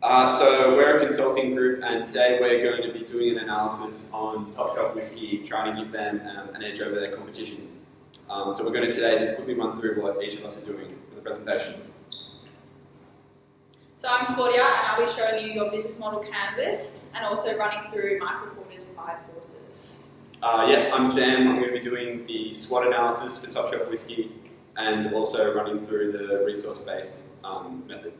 So we're a consulting group, and today we're going to be doing an analysis on Top Shelf Whiskey, trying to give them an edge over their competition. So we're going to today just quickly run through what each of us are doing for the presentation. So I'm Claudia, and I'll be showing you your business model canvas and also running through Michael Porter's 5 forces. I'm Sam. I'm going to be doing the SWOT analysis for Top Shelf Whiskey and also running through the resource-based method.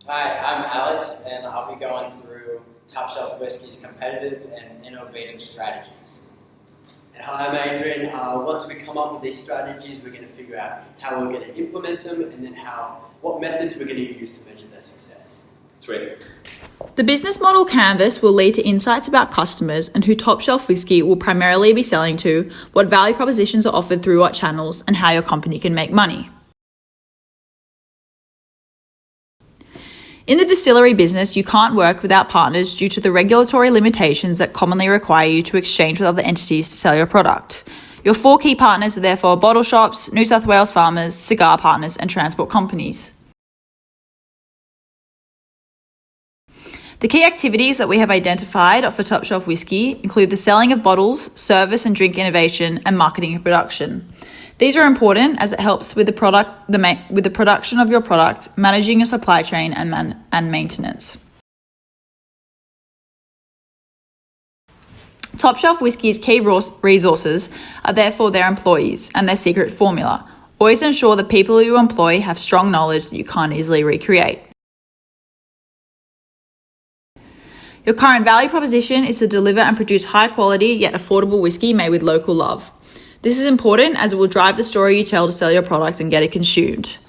Hi, I'm Alex, and I'll be going through Top Shelf Whiskey's competitive and innovative strategies. And hi, I'm Adrian. Once we come up with these strategies, we're going to figure out how we're going to implement them and then what methods we're going to use to measure their success. Sweet. The business model canvas will lead to insights about customers and who Top Shelf Whiskey will primarily be selling to, what value propositions are offered through what channels, and how your company can make money. In the distillery business, you can't work without partners due to the regulatory limitations that commonly require you to exchange with other entities to sell your product. Your 4 key partners are therefore bottle shops, New South Wales farmers, cigar partners, and transport companies. The key activities that we have identified for Top Shelf Whiskey include the selling of bottles, service and drink innovation, and marketing and production. These are important as it helps with the production of your product, managing your supply chain, and maintenance. Top Shelf Whiskey's key resources are therefore their employees and their secret formula. Always ensure the people you employ have strong knowledge that you can't easily recreate. Your current value proposition is to deliver and produce high quality yet affordable whiskey made with local love. This is important as it will drive the story you tell to sell your product and get it consumed.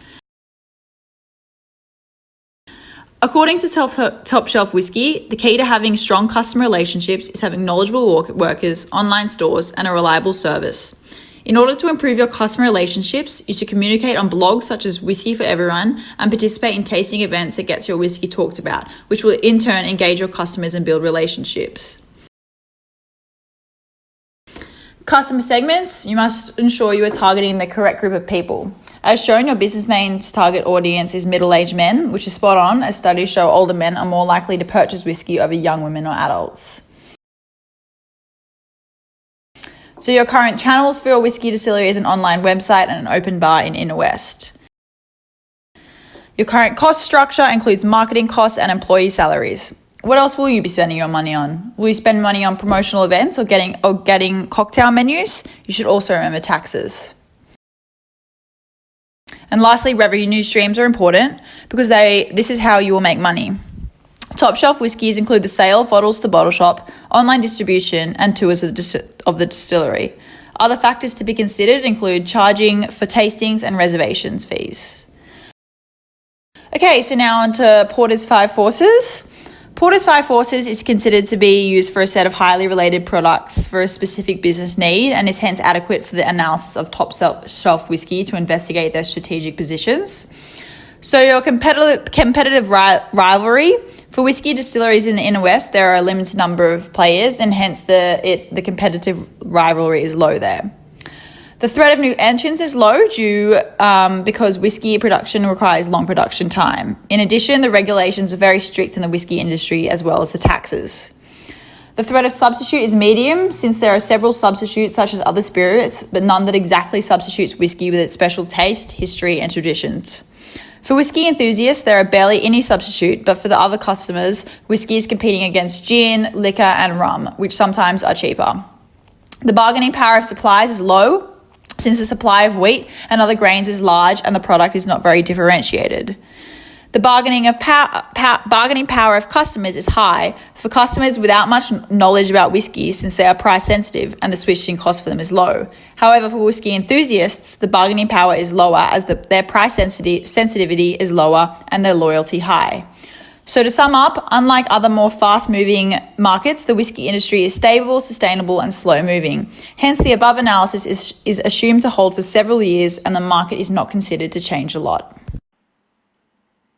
According to Top Shelf Whiskey, the key to having strong customer relationships is having knowledgeable workers, online stores, and a reliable service. In order to improve your customer relationships, you should communicate on blogs such as Whiskey for Everyone and participate in tasting events that gets your whiskey talked about, which will in turn engage your customers and build relationships. Customer segments, you must ensure you are targeting the correct group of people. As shown, your business main's target audience is middle-aged men, which is spot on, as studies show older men are more likely to purchase whiskey over young women or adults. So your current channels for your whiskey distillery is an online website and an open bar in Inner West. Your current cost structure includes marketing costs and employee salaries. What else will you be spending your money on? Will you spend money on promotional events or getting cocktail menus? You should also remember taxes. And lastly, revenue streams are important because this is how you will make money. Top Shelf Whiskies include the sale of bottles to the bottle shop, online distribution, and tours of the distillery. Other factors to be considered include charging for tastings and reservations fees. Okay, so now on to Porter's 5 forces. Porter's 5 forces is considered to be used for a set of highly related products for a specific business need and is hence adequate for the analysis of Top Shelf Whiskey to investigate their strategic positions. So your competitive rivalry. For whiskey distilleries in the Inner West, there are a limited number of players and hence the competitive rivalry is low there. The threat of new entrants is low because whiskey production requires long production time. In addition, the regulations are very strict in the whiskey industry as well as the taxes. The threat of substitute is medium since there are several substitutes such as other spirits, but none that exactly substitutes whiskey with its special taste, history and traditions. For whiskey enthusiasts, there are barely any substitute, but for the other customers, whiskey is competing against gin, liquor and rum, which sometimes are cheaper. The bargaining power of suppliers is low, since the supply of wheat and other grains is large and the product is not very differentiated. The bargaining power of customers is high for customers without much knowledge about whiskey since they are price sensitive and the switching cost for them is low. However, for whiskey enthusiasts, the bargaining power is lower as their price sensitivity is lower and their loyalty high. So to sum up, unlike other more fast-moving markets, the whiskey industry is stable, sustainable and slow-moving. Hence, the above analysis is assumed to hold for several years and the market is not considered to change a lot.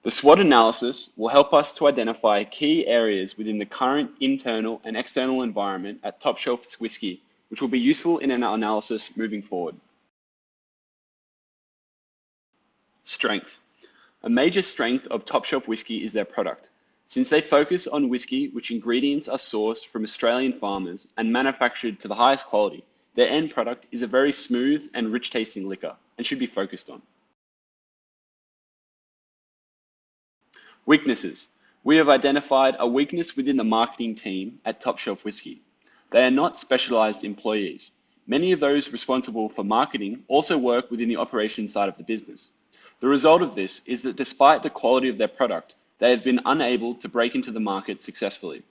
The SWOT analysis will help us to identify key areas within the current internal and external environment at Top Shelf Whiskey, which will be useful in our analysis moving forward. Strength. A major strength of Top Shelf Whisky is their product. Since they focus on whisky which ingredients are sourced from Australian farmers and manufactured to the highest quality, their end product is a very smooth and rich tasting liquor and should be focused on. Weaknesses. We have identified a weakness within the marketing team at Top Shelf Whisky. They are not specialized employees. Many of those responsible for marketing also work within the operations side of the business. The result of this is that despite the quality of their product, they have been unable to break into the market successfully.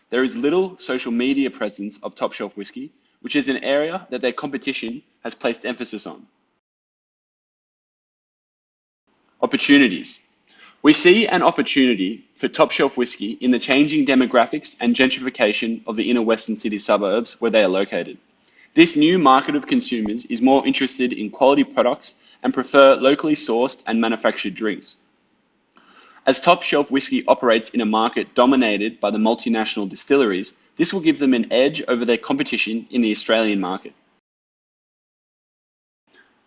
There is little social media presence of Top Shelf Whisky, which is an area that their competition has placed emphasis on. Opportunities. We see an opportunity for Top Shelf Whisky in the changing demographics and gentrification of the inner western city suburbs where they are located. This new market of consumers is more interested in quality products and prefer locally sourced and manufactured drinks. As Top Shelf Whisky operates in a market dominated by the multinational distilleries, this will give them an edge over their competition in the Australian market.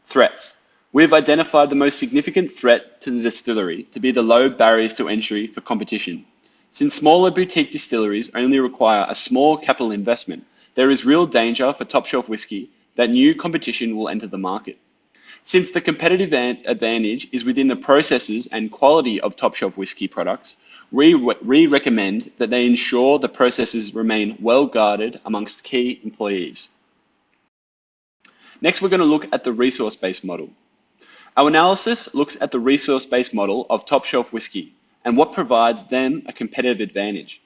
Threats. We have identified the most significant threat to the distillery to be the low barriers to entry for competition. Since smaller boutique distilleries only require a small capital investment, there is real danger for Top Shelf Whisky that new competition will enter the market. Since the competitive advantage is within the processes and quality of Top Shelf Whisky products, we recommend that they ensure the processes remain well guarded amongst key employees. Next, we're going to look at the resource-based model. Our analysis looks at the resource-based model of Top Shelf Whisky and what provides them a competitive advantage.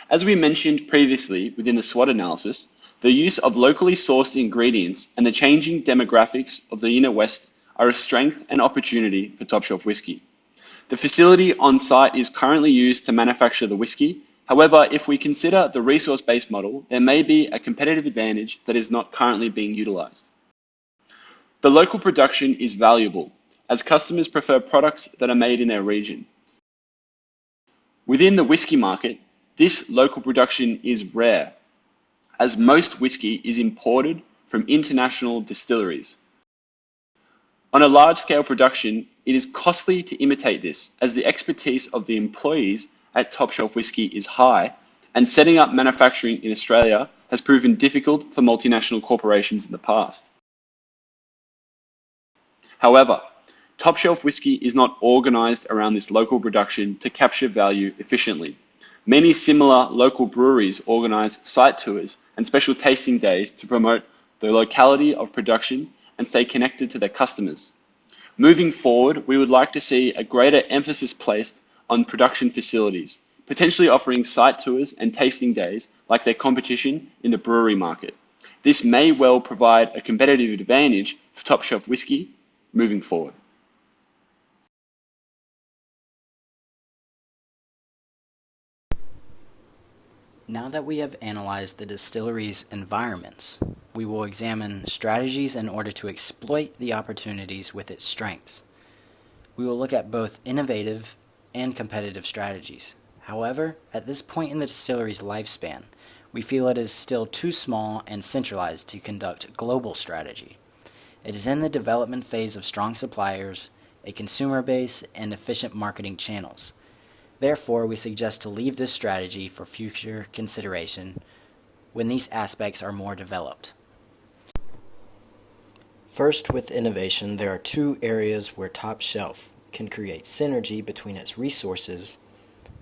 As we mentioned previously within the SWOT analysis, the use of locally sourced ingredients and the changing demographics of the inner west are a strength and opportunity for Top Shelf Whisky. The facility on site is currently used to manufacture the whisky. However, if we consider the resource-based model, there may be a competitive advantage that is not currently being utilized. The local production is valuable, as customers prefer products that are made in their region. Within the whisky market, this local production is rare, as most whisky is imported from international distilleries. On a large-scale production, it is costly to imitate this, as the expertise of the employees at Top Shelf Whisky is high, and setting up manufacturing in Australia has proven difficult for multinational corporations in the past. However, Top Shelf Whisky is not organized around this local production to capture value efficiently. Many similar local breweries organize site tours and special tasting days to promote the locality of production and stay connected to their customers. Moving forward, we would like to see a greater emphasis placed on production facilities, potentially offering site tours and tasting days like their competition in the brewery market. This may well provide a competitive advantage for Top Shelf Whisky moving forward. Now that we have analyzed the distillery's environments, we will examine strategies in order to exploit the opportunities with its strengths. We will look at both innovative and competitive strategies. However, at this point in the distillery's lifespan, we feel it is still too small and centralized to conduct global strategy. It is in the development phase of strong suppliers, a consumer base, and efficient marketing channels. Therefore, we suggest to leave this strategy for future consideration when these aspects are more developed. First, with innovation, there are two areas where Top Shelf can create synergy between its resources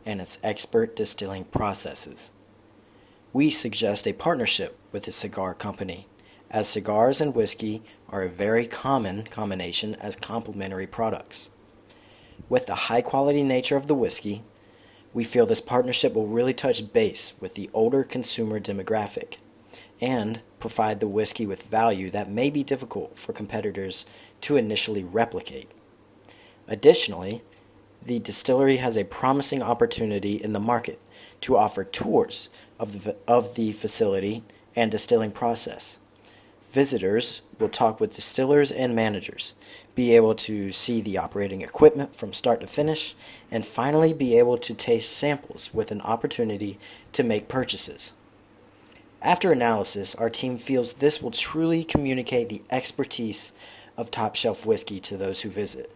and its expert distilling processes. We suggest a partnership with a cigar company, as cigars and whiskey are a very common combination as complementary products. With the high-quality nature of the whiskey, we feel this partnership will really touch base with the older consumer demographic and provide the whiskey with value that may be difficult for competitors to initially replicate. Additionally, the distillery has a promising opportunity in the market to offer tours of the facility and distilling process. Visitors will talk with distillers and managers, be able to see the operating equipment from start to finish, and finally be able to taste samples with an opportunity to make purchases. After analysis, our team feels this will truly communicate the expertise of Top Shelf Whisky to those who visit,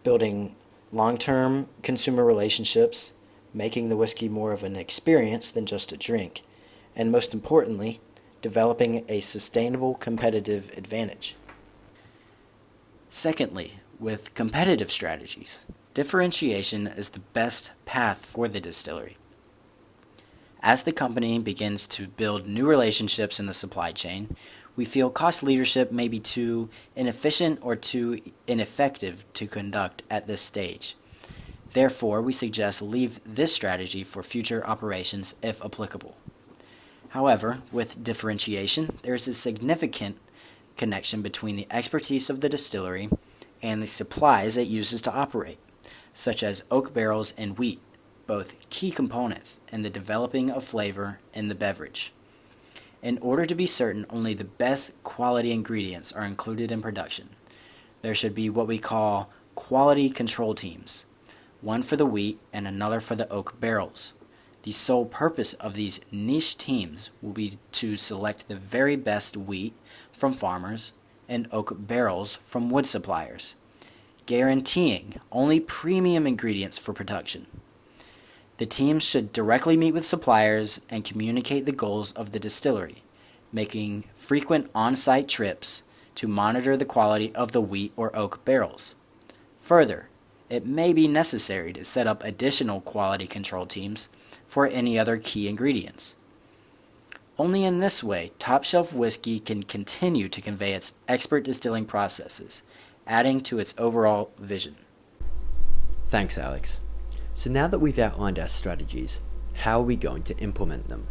building long-term consumer relationships, making the whiskey more of an experience than just a drink, and most importantly, developing a sustainable competitive advantage. Secondly, with competitive strategies, differentiation is the best path for the distillery. As the company begins to build new relationships in the supply chain, we feel cost leadership may be too inefficient or too ineffective to conduct at this stage. Therefore, we suggest leave this strategy for future operations if applicable. However, with differentiation, there is a significant connection between the expertise of the distillery and the supplies it uses to operate, such as oak barrels and wheat, both key components in the developing of flavor in the beverage. In order to be certain only the best quality ingredients are included in production, there should be what we call quality control teams, one for the wheat and another for the oak barrels. The sole purpose of these niche teams will be to select the very best wheat from farmers and oak barrels from wood suppliers, guaranteeing only premium ingredients for production. The teams should directly meet with suppliers and communicate the goals of the distillery, making frequent on-site trips to monitor the quality of the wheat or oak barrels. Further, it may be necessary to set up additional quality control teams for any other key ingredients. Only in this way, Top Shelf Whiskey can continue to convey its expert distilling processes, adding to its overall vision. Thanks, Alex. So now that we've outlined our strategies, how are we going to implement them?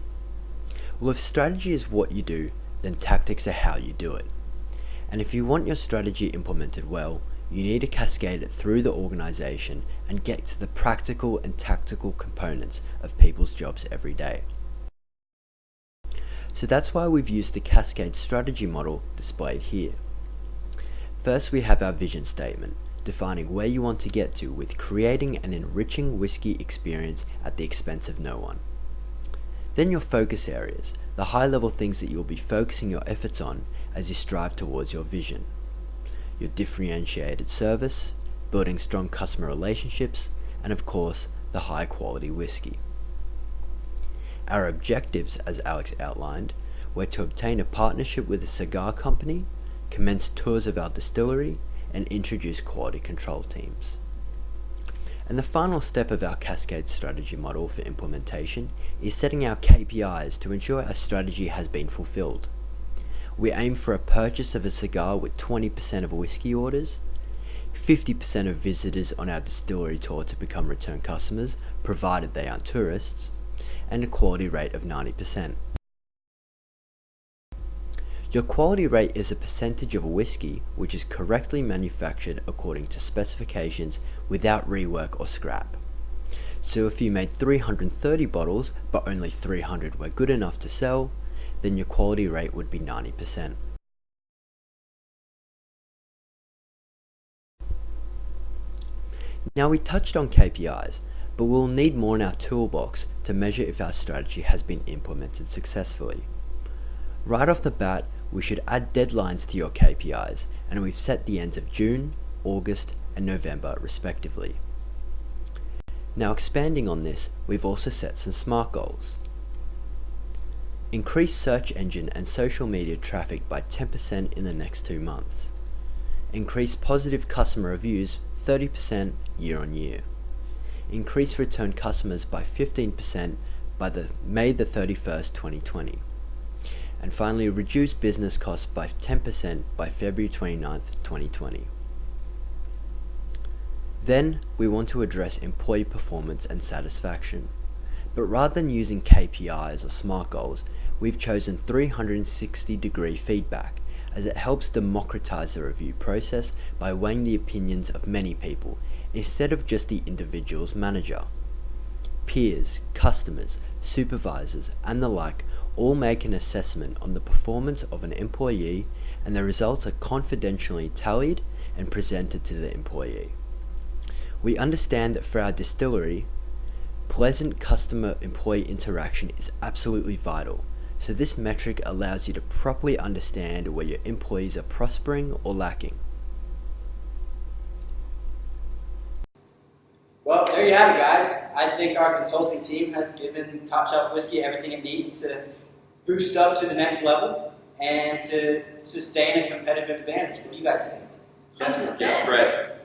Well, if strategy is what you do, then tactics are how you do it. And if you want your strategy implemented well, you need to cascade it through the organization and get to the practical and tactical components of people's jobs every day. So that's why we've used the cascade strategy model displayed here. First, we have our vision statement, defining where you want to get to with creating an enriching whiskey experience at the expense of no one. Then your focus areas, the high-level things that you'll be focusing your efforts on as you strive towards your vision. Your differentiated service, building strong customer relationships, and of course, the high-quality whiskey. Our objectives, as Alex outlined, were to obtain a partnership with a cigar company, commence tours of our distillery, and introduce quality control teams. And the final step of our cascade strategy model for implementation is setting our KPIs to ensure our strategy has been fulfilled. We aim for a purchase of a cigar with 20% of whiskey orders, 50% of visitors on our distillery tour to become return customers, provided they aren't tourists, and a quality rate of 90%. Your quality rate is a percentage of a whiskey which is correctly manufactured according to specifications without rework or scrap. So if you made 330 bottles but only 300 were good enough to sell, then your quality rate would be 90%. Now we touched on KPIs, but we'll need more in our toolbox to measure if our strategy has been implemented successfully. Right off the bat, we should add deadlines to your KPIs, and we've set the ends of June, August, and November respectively. Now expanding on this, we've also set some SMART goals. Increase search engine and social media traffic by 10% in the next 2 months. Increase positive customer reviews 30% year on year. Increase return customers by 15% by May 31st, 2020. And finally, reduce business costs by 10% by February 29th, 2020. Then, we want to address employee performance and satisfaction. But rather than using KPIs or SMART goals, we've chosen 360-degree feedback, as it helps democratize the review process by weighing the opinions of many people, instead of just the individual's manager. Peers, customers, supervisors, and the like all make an assessment on the performance of an employee, and the results are confidentially tallied and presented to the employee. We understand that for our distillery, pleasant customer-employee interaction is absolutely vital, so this metric allows you to properly understand where your employees are prospering or lacking. you have it, guys. I think our consulting team has given Top Shelf Whiskey everything it needs to boost up to the next level and to sustain a competitive advantage. What do you guys think? Yeah, great.